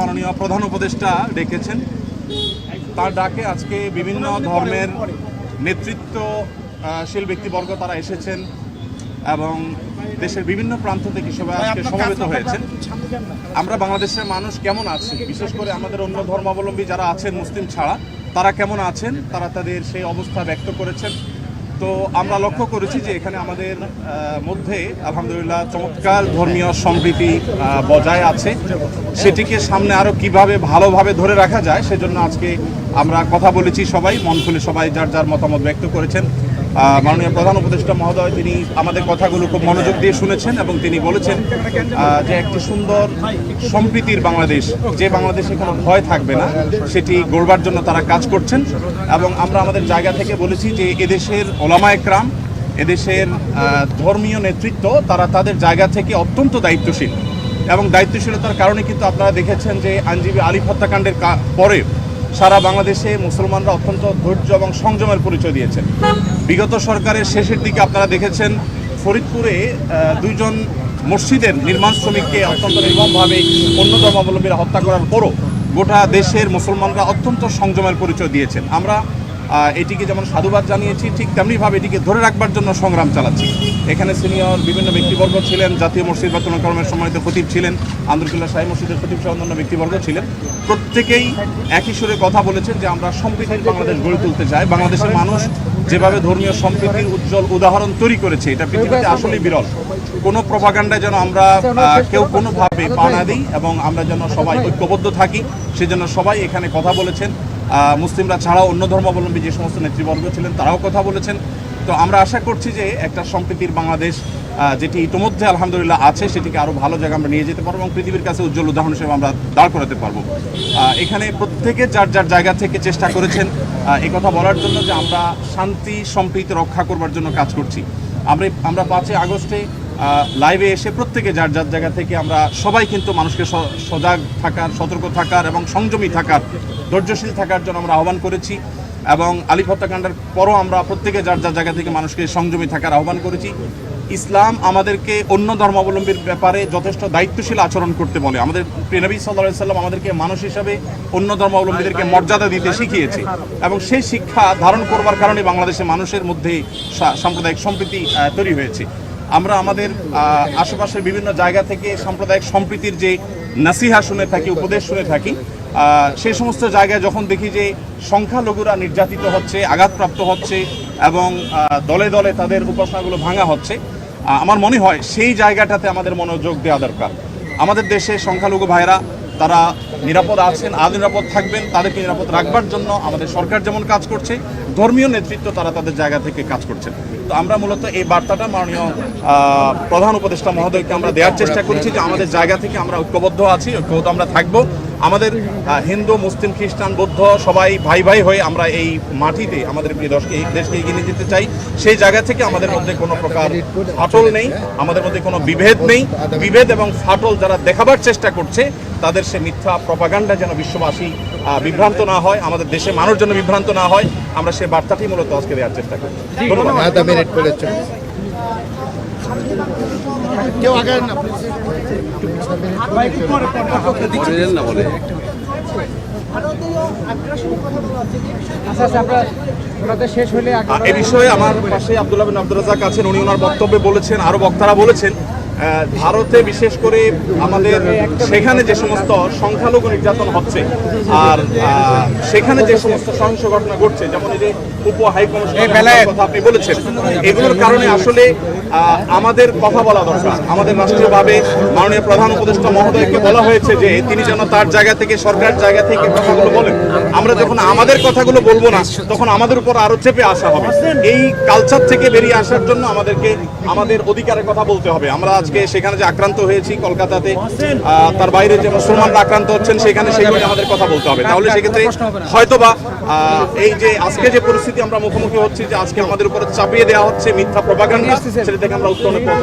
মাননীয় প্রধান উপদেষ্টা ডেকেছেন। তার ডাকে আজকে বিভিন্ন ধর্মের নেতৃত্বশীল ব্যক্তিবর্গ তারা এসেছেন এবং দেশের বিভিন্ন প্রান্ত থেকে সবাই আজকে সমবেত হয়েছেন। আমরা বাংলাদেশের মানুষ কেমন আছে, বিশেষ করে আমাদের অন্য ধর্মাবলম্বী যারা আছেন মুসলিম ছাড়া, তারা কেমন আছেন, তারা তাদের সেই অবস্থা ব্যক্ত করেছেন। তো আমরা লক্ষ্য করেছি যে এখানে আমাদের মধ্যে আলহামদুলিল্লাহ চমৎকার ধর্মীয় সম্প্রীতি বজায় আছে। সেটিকে সামনে আরও কিভাবে ভালোভাবে ধরে রাখা যায় সেজন্য আজকে আমরা কথা বলেছি, সবাই মন খুলে সবাই যার যার মতামত ব্যক্ত করেছেন। মাননীয় প্রধান উপদেষ্টা মহোদয় তিনি আমাদের কথাগুলো খুব মনোযোগ দিয়ে শুনেছেন এবং তিনি বলেছেন যে একটি সুন্দর সম্প্রীতির বাংলাদেশ, যে বাংলাদেশে কোনো ভয় থাকবে না, সেটি গড়বার জন্য তারা কাজ করছেন। এবং আমরা আমাদের জায়গা থেকে বলেছি যে এদেশের ওলামা একরাম, এদেশের ধর্মীয় নেতৃত্ব তারা তাদের জায়গা থেকে অত্যন্ত দায়িত্বশীল এবং দায়িত্বশীলতার কারণে কিন্তু আপনারা দেখেছেন যে আইনজীবী আলিফ হত্যাকাণ্ডের পরে সারা বাংলাদেশে মুসলমানরা অত্যন্ত ধৈর্য এবং সংযমের পরিচয় দিয়েছেন। বিগত সরকারের শেষের দিকে আপনারা দেখেছেন ফরিদপুরে দুইজন মসজিদের নির্মাণ শ্রমিককে অত্যন্ত নির্মমভাবে অন্য ধর্মাবলম্বীরা হত্যা করার পরও গোটা দেশের মুসলমানরা অত্যন্ত সংযমের পরিচয় দিয়েছেন। আমরা এটিকে যেমন সাধুবাদ জানিয়েছি, ঠিক তেমনিভাবে এটিকে ধরে রাখবার জন্য সংগ্রাম চালাচ্ছি। এখানে সিনিয়র বিভিন্ন ব্যক্তিবর্গ ছিলেন, জাতীয় মসজিদ বা কর্মের সম্মানিত খতিব ছিলেন, আন্দরকিল্লা শাহী মসজিদের খতিব সহ অন্যান্য ব্যক্তিবর্গ ছিলেন। প্রত্যেকেই একই সুরে কথা বলেছেন যে আমরা সম্প্রীতির বাংলাদেশ গড়ে তুলতে চাই। বাংলাদেশের মানুষ যেভাবে ধর্মীয় সম্প্রীতির উজ্জ্বল উদাহরণ তৈরি করেছে, এটা পৃথিবীতে আসলেই বিরল। কোনো প্রপাগান্ডায় যেন আমরা কেউ কোনোভাবে পা না দিই এবং আমরা যেন সবাই ঐক্যবদ্ধ থাকি, সেজন্য সবাই এখানে কথা বলেছেন। মুসলিমরা ছাড়াও অন্য ধর্মাবলম্বী যে সমস্ত নেতৃবর্গ ছিলেন তারাও কথা বলেছেন। তো আমরা আশা করছি যে একটা সম্প্রীতির বাংলাদেশ যেটি ইতিমধ্যে আলহামদুলিল্লাহ আছে, সেটিকে আরও ভালো জায়গায় আমরা নিয়ে যেতে পারবো এবং পৃথিবীর কাছে উজ্জ্বল উদাহরণ হিসেবে আমরা দাঁড় করাতে পারবো। এখানে প্রত্যেকে যার যার জায়গা থেকে চেষ্টা করেছেন এই কথা বলার জন্য যে আমরা শান্তি সম্প্রীতি রক্ষা করবার জন্য কাজ করছি। আমরা 5 আগস্টে লাইভে এসে প্রত্যেকে যার যার জায়গা থেকে আমরা সবাই কিন্তু মানুষকে সজাগ থাকার, সতর্ক থাকার এবং সংযমী থাকার, ধৈর্যশীল থাকার জন্য আমরা আহ্বান করেছি। এবং আলিফ হত্যাকাণ্ডের পরও আমরা প্রত্যেকে যার যার জায়গা থেকে মানুষকে সংযমী থাকার আহ্বান করেছি। ইসলাম আমাদেরকে অন্য ধর্মাবলম্বীর ব্যাপারে যথেষ্ট দায়িত্বশীল আচরণ করতে বলে। আমাদের প্রিয় নবী সাল্লাল্লাহু আলাইহি সাল্লাম আমাদেরকে মানুষ হিসাবে অন্য ধর্মাবলম্বীদেরকে মর্যাদা দিতে শিখিয়েছে এবং সেই শিক্ষা ধারণ করবার কারণে বাংলাদেশের মানুষের মধ্যে সাম্প্রদায়িক সম্প্রীতি তৈরি হয়েছে। আমরা আমাদের আশেপাশের বিভিন্ন জায়গা থেকে সাম্প্রদায়িক সম্প্রীতির যে নাসিহা শুনে থাকি, উপদেশ শুনে থাকি, সেই সমস্ত জায়গায় যখন দেখি যে সংখ্যালঘুরা নির্যাতিত হচ্ছে, আঘাতপ্রাপ্ত হচ্ছে এবং দলে দলে তাদের উপাসনাগুলো ভাঙা হচ্ছে, আমার মনে হয় সেই জায়গাটাতে আমাদের মনোযোগ দেওয়া দরকার। আমাদের দেশে সংখ্যালঘু ভাইরা তারা নিরাপদ আছেন, আজ নিরাপদ থাকবেন, তাদেরকে নিরাপদ রাখবার জন্য আমাদের সরকার যেমন কাজ করছে, ধর্মীয় নেতৃত্ব তারা তাদের জায়গা থেকে কাজ করছেন। তো আমরা মূলত এই বার্তাটা মাননীয় প্রধান উপদেষ্টা মহোদয়কে আমরা দেওয়ার চেষ্টা করেছি যে আমাদের জায়গা থেকে আমরা ঐক্যবদ্ধ আছি, ঐক্যবদ্ধ আমরা থাকবো। আমাদের হিন্দু, মুসলিম, খ্রিস্টান, বৌদ্ধ সবাই ভাই ভাই হয়ে আমরা এই মাটিতে আমাদের প্রিয় দেশকে এগিয়ে নিয়ে যেতে চাই। সেই জায়গা থেকে আমাদের মধ্যে কোনো প্রকার ফাটল নেই, আমাদের মধ্যে কোনো বিভেদ নেই। বিভেদ এবং ফাটল যারা দেখাবার চেষ্টা করছে তাদের সে মিথ্যা প্রপাগান্ডা যেন বিশ্ববাসী বিভ্রান্ত না হয়, আমাদের দেশে মানুষ যেন বিভ্রান্ত না হয়, আমরা সে বার্তাটি মূলত আজকে দেওয়ার চেষ্টা করি। এ বিষয়ে আমার পাশে আব্দুল্লাহ বিন আব্দুর রাজ্জাক আছেন, উনি ওনার বক্তব্যে বলেছেন, আরো বক্তারা বলেছেন ভারতে বিশেষ করে আমাদের সেখানে যে সমস্ত সংখ্যালঘু নির্যাতন হচ্ছে আর সেখানে যে সমস্ত সহিংস ঘটনা ঘটছে, যেমন এই যে উপ হাইকমিশনের কথা আপনি বলেছেন, এগুলোর কারণে আসলে আমাদের কথা বলা দরকার। আমাদের রাষ্ট্রীয়ভাবে মাননীয় প্রধান উপদেষ্টা মহোদয়কে বলা হয়েছে যে তিনি যেন তার জায়গা থেকে, সরকার জায়গা থেকে কথাগুলো বলেন। আমরা যখন আমাদের কথাগুলো বলবো না তখন আমাদের উপর আরো চেপে আসা হবে। এই কালচার থেকে বেরিয়ে আসার জন্য আমাদেরকে আমাদের অধিকারের কথা বলতে হবে। আমরা আজকে সেখানে যে আক্রান্ত হয়েছি কলকাতাতে, তার বাইরে যে মুসলমানরা আক্রান্ত হচ্ছেন সেখানে সেগুলো আমাদের কথা বলতে হবে। তাহলে সেক্ষেত্রে হয়তোবা এই যে আজকে যে পরিস্থিতি আমরা মুখোমুখি হচ্ছি, যে আজকে আমাদের উপরে চাপিয়ে দেওয়া হচ্ছে মিথ্যা প্রপাগান্ডা, সেটা থেকে আমরা উত্তরণের পথ